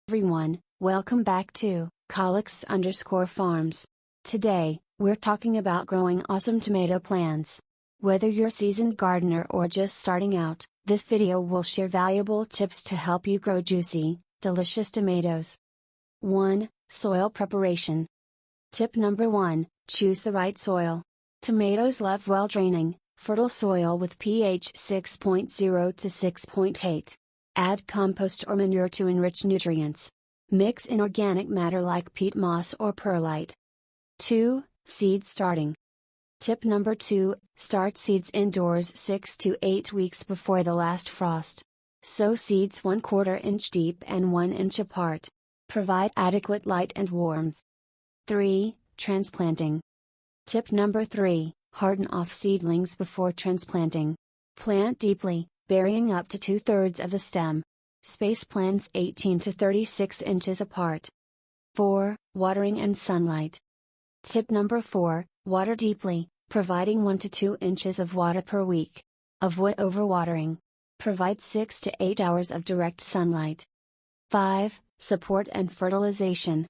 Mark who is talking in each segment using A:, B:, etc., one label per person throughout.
A: Everyone, welcome back to Calyx_Farms. Today, we're talking about growing awesome tomato plants. Whether you're a seasoned gardener or just starting out, this video will share valuable tips to help you grow juicy, delicious tomatoes. 1. Soil preparation. Tip number 1, choose the right soil. Tomatoes love well-draining, fertile soil with pH 6.0 to 6.8. Add compost or manure to enrich nutrients. Mix in organic matter like peat moss or perlite. 2. Seed starting. Tip number 2, start seeds indoors 6 to 8 weeks before the last frost. Sow seeds 1/4 inch deep and 1 inch apart. Provide adequate light and warmth. 3. Transplanting. Tip number 3, harden off seedlings before transplanting. Plant deeply, burying up to 2/3 of the stem. Space plants 18 to 36 inches apart. 4. Watering and sunlight. Tip number 4, water deeply, providing 1 to 2 inches of water per week. Avoid overwatering. Provide 6 to 8 hours of direct sunlight. 5. Support and fertilization.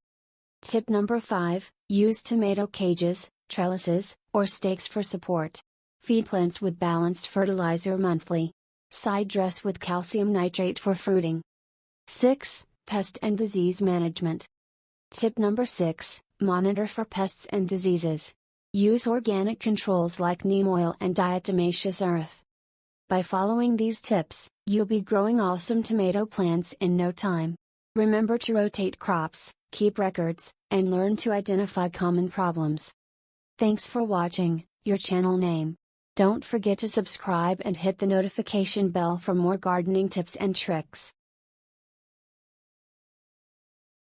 A: Tip number 5, use tomato cages, trellises, or stakes for support. Feed plants with balanced fertilizer monthly. Side dress with calcium nitrate for fruiting. 6. Pest and disease management. Tip number 6, monitor for pests and diseases. Use organic controls like neem oil and diatomaceous earth. By following these tips, you'll be growing awesome tomato plants in no time. Remember to rotate crops, keep records, and learn to identify common problems. Thanks for watching. Your channel name. Don't forget to subscribe and hit the notification bell for more gardening tips and tricks.